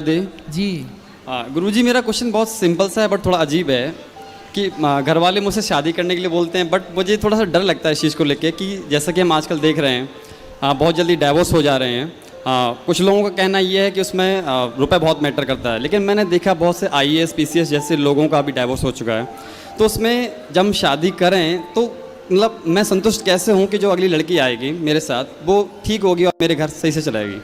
दे जी। गुरुजी, मेरा क्वेश्चन बहुत सिंपल सा है बट थोड़ा अजीब है कि घर वाले मुझसे शादी करने के लिए बोलते हैं, बट मुझे थोड़ा सा डर लगता है इस चीज़ को लेके कि जैसा कि हम आजकल देख रहे हैं बहुत जल्दी डाइवोर्स हो जा रहे हैं। कुछ लोगों का कहना ये है कि उसमें रुपए बहुत मैटर करता है, लेकिन मैंने देखा बहुत से IAS PCS जैसे लोगों का भी डाइवोर्स हो चुका है। तो उसमें जब हम शादी करें तो मतलब मैं संतुष्ट कैसे हूँ कि जो अगली लड़की आएगी मेरे साथ वो ठीक होगी और मेरे घर सही से चलाएगी?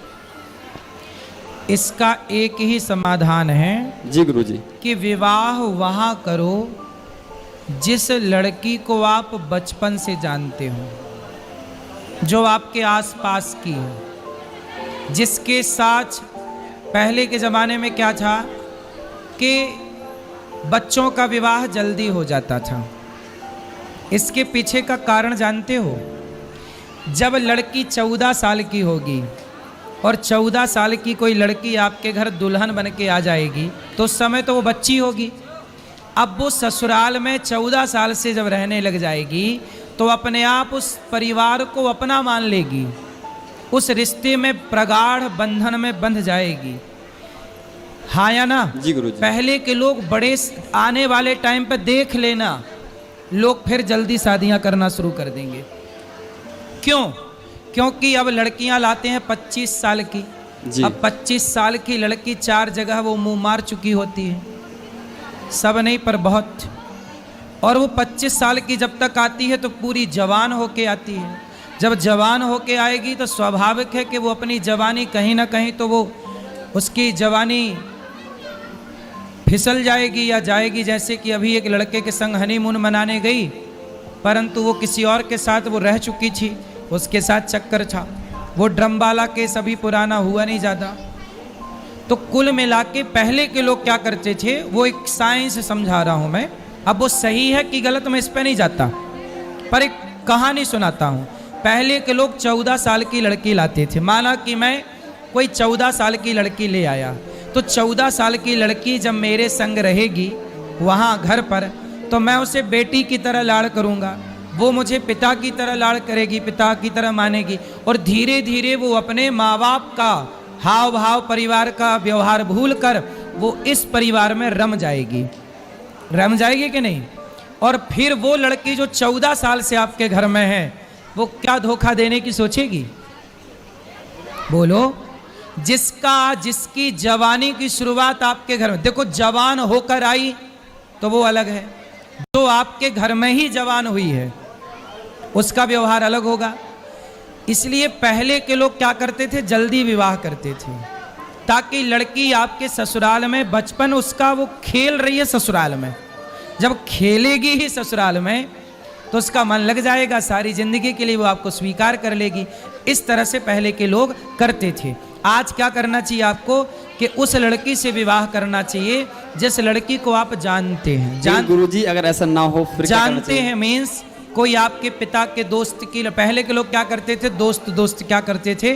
इसका एक ही समाधान है जी गुरुजी। कि विवाह वहाँ करो जिस लड़की को आप बचपन से जानते हो, जो आपके आसपास की हो, जिसके साथ पहले के ज़माने में क्या था कि बच्चों का विवाह जल्दी हो जाता था। इसके पीछे का कारण जानते हो? जब लड़की 14 साल की होगी और 14 साल की कोई लड़की आपके घर दुल्हन बन के आ जाएगी तो उस समय तो वो बच्ची होगी। अब वो ससुराल में 14 साल से जब रहने लग जाएगी तो अपने आप उस परिवार को अपना मान लेगी, उस रिश्ते में प्रगाढ़ बंधन में बंध जाएगी। हाँ या ना? जी गुरुजी। पहले के लोग बड़े आने वाले टाइम पे देख लेना, लोग फिर जल्दी शादियां करना शुरू कर देंगे। क्यों? क्योंकि अब लड़कियां लाते हैं 25 साल की। अब 25 साल की लड़की 4 जगह वो मुंह मार चुकी होती है, सब नहीं पर बहुत। और वो 25 साल की जब तक आती है तो पूरी जवान होके आती है। जब जवान होके आएगी तो स्वाभाविक है कि वो अपनी जवानी कहीं ना कहीं तो वो उसकी जवानी फिसल जाएगी या जाएगी। जैसे कि अभी एक लड़के के संग हनीमून मनाने गई, परंतु वो किसी और के साथ वो रह चुकी थी, उसके साथ चक्कर था। वो ड्रम वाला केस अभी पुराना हुआ नहीं ज़्यादा। तो कुल मिला के पहले के लोग क्या करते थे, वो एक साइंस समझा रहा हूँ मैं, अब वो सही है कि गलत मैं इस पर नहीं जाता, पर एक कहानी सुनाता हूँ। पहले के लोग 14 साल की लड़की लाते थे। माना कि मैं कोई 14 साल की लड़की ले आया, तो 14 साल की लड़की जब मेरे संग रहेगी वहाँ घर पर, तो मैं उसे बेटी की तरह लाड़ करूँगा, वो मुझे पिता की तरह लाड़ करेगी, पिता की तरह मानेगी। और धीरे धीरे वो अपने माँ बाप का हाव भाव, परिवार का व्यवहार भूल कर वो इस परिवार में रम जाएगी। रम जाएगी कि नहीं? और फिर वो लड़की जो 14 साल से आपके घर में है, वो क्या धोखा देने की सोचेगी? बोलो। जिसकी जवानी की शुरुआत आपके घर में, देखो जवान होकर आई तो वो अलग है, जो आपके घर में ही जवान हुई है उसका व्यवहार अलग होगा। इसलिए पहले के लोग क्या करते थे, जल्दी विवाह करते थे, ताकि लड़की आपके ससुराल में बचपन उसका वो खेल रही है ससुराल में, जब खेलेगी ही ससुराल में तो उसका मन लग जाएगा, सारी जिंदगी के लिए वो आपको स्वीकार कर लेगी। इस तरह से पहले के लोग करते थे। आज क्या करना चाहिए आपको कि उस लड़की से विवाह करना चाहिए जिस लड़की को आप जानते हैं। गुरुजी, अगर ऐसा ना हो फिर जानते हैं मीन्स कोई आपके पिता के दोस्त की। पहले के लोग क्या करते थे, दोस्त क्या करते थे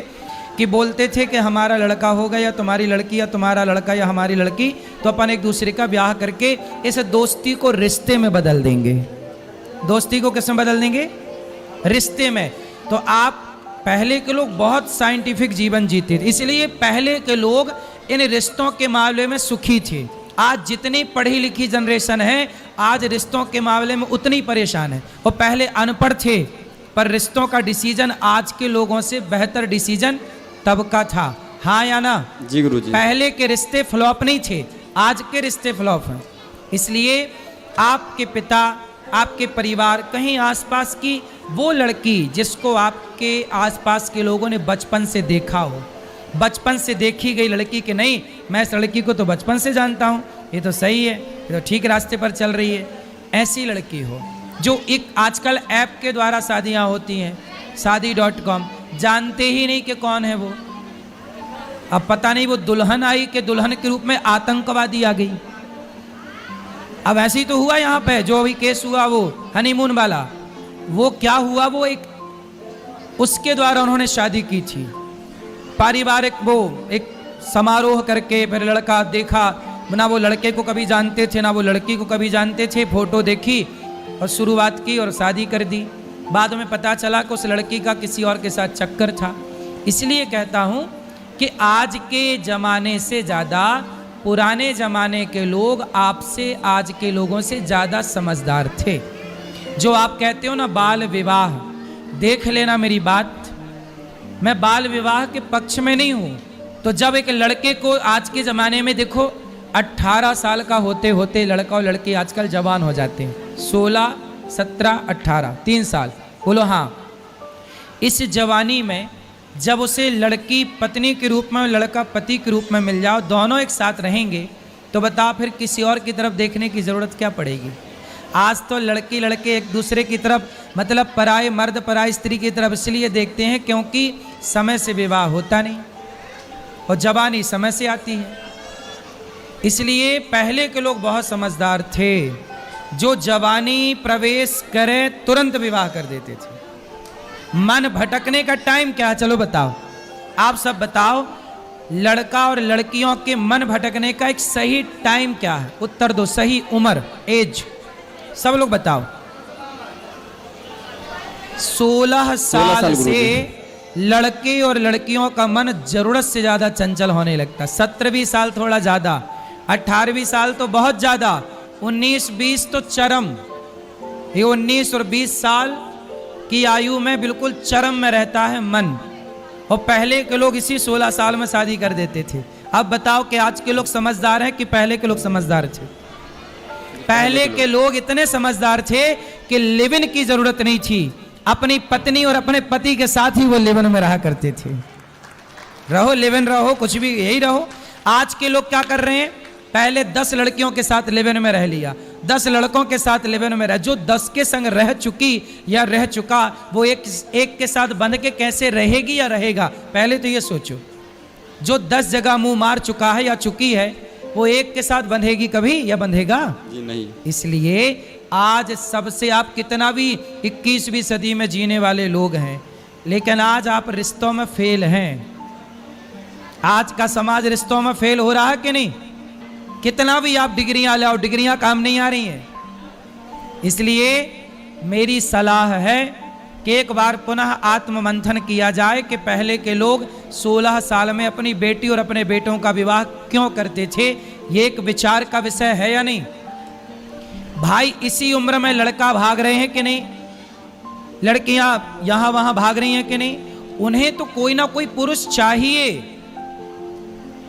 कि बोलते थे कि हमारा लड़का होगा या तुम्हारी लड़की या तुम्हारा लड़का या हमारी लड़की, तो अपन एक दूसरे का ब्याह करके इस दोस्ती को रिश्ते में बदल देंगे। दोस्ती को किस में बदल देंगे? रिश्ते में। तो आप पहले के लोग बहुत साइंटिफिक जीवन जीते थे, इसलिए पहले के लोग इन रिश्तों के मामले में सुखी थे। आज जितनी पढ़ी लिखी जनरेशन है आज रिश्तों के मामले में उतनी परेशान है। और पहले अनपढ़ थे पर रिश्तों का डिसीजन आज के लोगों से बेहतर डिसीजन तब का था। हाँ या ना? जी गुरुजी। पहले के रिश्ते फ्लॉप नहीं थे, आज के रिश्ते फ्लॉप हैं। इसलिए आपके पिता, आपके परिवार, कहीं आसपास की वो लड़की जिसको आपके आसपास के लोगों ने बचपन से देखा हो, बचपन से देखी गई लड़की कि नहीं मैं इस लड़की को तो बचपन से जानता हूँ, ये तो सही है, ये तो ठीक रास्ते पर चल रही है, ऐसी लड़की हो। जो एक आजकल ऐप के द्वारा शादियाँ होती हैं, शादी.com, जानते ही नहीं कि कौन है वो। अब पता नहीं वो दुल्हन आई कि दुल्हन के रूप में आतंकवादी आ गई। अब ऐसे ही तो हुआ यहाँ पे, जो अभी केस हुआ वो हनीमून वाला, वो क्या हुआ, वो एक उसके द्वारा उन्होंने शादी की थी, पारिवारिक वो एक समारोह करके। फिर लड़का देखा, ना वो लड़के को कभी जानते थे ना वो लड़की को कभी जानते थे, फोटो देखी और शुरुआत की और शादी कर दी। बाद में पता चला कि उस लड़की का किसी और के साथ चक्कर था। इसलिए कहता हूँ कि आज के ज़माने से ज़्यादा पुराने ज़माने के लोग आपसे आज के लोगों से ज़्यादा समझदार थे। जो आप कहते हो ना बाल विवाह, देख लेना मेरी बात, मैं बाल विवाह के पक्ष में नहीं हूँ। तो जब एक लड़के को आज के ज़माने में देखो 18 साल का होते होते लड़का और लड़की आजकल जवान हो जाते हैं, 16, 17, 18, 3 साल, बोलो हाँ। इस जवानी में जब उसे लड़की पत्नी के रूप में, लड़का पति के रूप में मिल जाओ, दोनों एक साथ रहेंगे, तो बताओ फिर किसी और की तरफ देखने की ज़रूरत क्या पड़ेगी। आज तो लड़की लड़के एक दूसरे की तरफ, मतलब पराए मर्द पराई स्त्री की तरफ इसलिए देखते हैं क्योंकि समय से विवाह होता नहीं और जवानी समय से आती है। इसलिए पहले के लोग बहुत समझदार थे, जो जवानी प्रवेश करे तुरंत विवाह कर देते थे। मन भटकने का टाइम क्या है, चलो बताओ, आप सब बताओ, लड़का और लड़कियों के मन भटकने का एक सही टाइम क्या है, उत्तर दो, सही उम्र, एज, सब लोग बताओ। 16 साल से लड़के और लड़कियों का मन जरूरत से ज्यादा चंचल होने लगता। 17वीं साल थोड़ा ज्यादा, 18वीं साल तो बहुत ज्यादा, 19-20 तो चरम। ये 19 और 20 साल की आयु में बिल्कुल चरम में रहता है मन। और पहले के लोग इसी 16 साल में शादी कर देते थे। अब बताओ कि आज के लोग समझदार हैं कि पहले के लोग समझदार थे? पहले के लोग इतने समझदार थे कि लिव इन की जरूरत नहीं थी, अपनी पत्नी और अपने पति के साथ ही वो लिव इन में रहा करते थे। रहो लिव इन रहो, कुछ भी यही रहो। आज के लोग क्या कर रहे हैं, पहले 10 लड़कियों के साथ लिव इन में रह लिया, 10 लड़कों के साथ लिव इन में रह, जो 10 के संग रह चुकी या रह चुका वो एक के साथ बंध के कैसे रहेगी या रहेगा, पहले तो ये सोचो। जो 10 जगह मुंह मार चुका है या चुकी है वो एक के साथ बंधेगी कभी या बंधेगा जी नहीं। इसलिए आज सबसे, आप कितना भी 21वीं सदी में जीने वाले लोग हैं, लेकिन आज आप रिश्तों में फेल हैं। आज का समाज रिश्तों में फेल हो रहा है कि नहीं? कितना भी आप डिग्रियां लाओ, डिग्रियां काम नहीं आ रही हैं। इसलिए मेरी सलाह है कि एक बार पुनः आत्ममंथन किया जाए कि पहले के लोग 16 साल में अपनी बेटी और अपने बेटों का विवाह क्यों करते थे। ये एक विचार का विषय है या नहीं भाई? इसी उम्र में लड़का भाग रहे हैं कि नहीं, लड़कियां यहां वहां भाग रही हैं कि नहीं? उन्हें तो कोई ना कोई पुरुष चाहिए।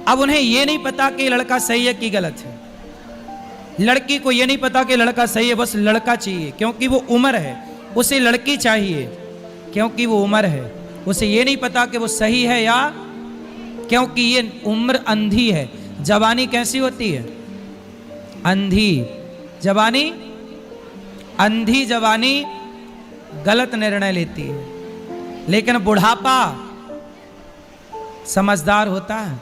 अब उन्हें यह नहीं पता कि लड़का सही है कि गलत है, लड़की को यह नहीं पता कि लड़का सही है, बस लड़का चाहिए क्योंकि वो उम्र है, उसे लड़की चाहिए क्योंकि वो उम्र है। उसे ये नहीं पता कि वो सही है या, क्योंकि ये उम्र अंधी है। जवानी कैसी होती है? अंधी जवानी। अंधी जवानी गलत निर्णय लेती है, लेकिन बुढ़ापा समझदार होता है,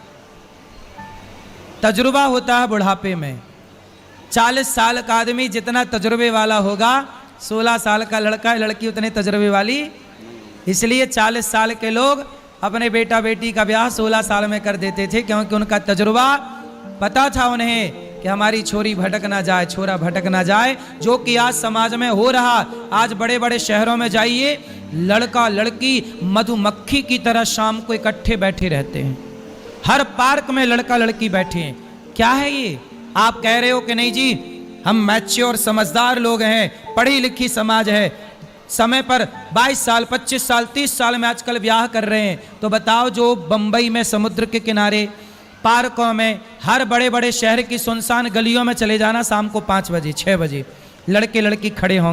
तजुर्बा होता है बुढ़ापे में। 40 साल का आदमी जितना तजुर्बे वाला होगा, 16 साल का लड़का लड़की उतने तजुर्बे वाली। इसलिए 40 साल के लोग अपने बेटा बेटी का ब्याह 16 साल में कर देते थे, क्योंकि उनका तजुर्बा, पता था उन्हें कि हमारी छोरी भटक ना जाए, छोरा भटक ना जाए, जो कि आज समाज में हो रहा। आज बड़े बड़े शहरों में जाइए, लड़का लड़की मधुमक्खी की तरह शाम को इकट्ठे बैठे रहते हैं। हर पार्क में लड़का लड़की बैठे हैं। क्या है ये? आप कह रहे हो कि नहीं जी हम मैच्योर समझदार लोग हैं, पढ़ी लिखी समाज है, समय पर 22 साल 25 साल 30 साल में आजकल ब्याह कर रहे हैं। तो बताओ, जो बंबई में समुद्र के किनारे, पार्कों में, हर बड़े बड़े शहर की सुनसान गलियों में चले जाना, शाम को 5 बजे 6 बजे लड़के लड़की खड़े होंगे।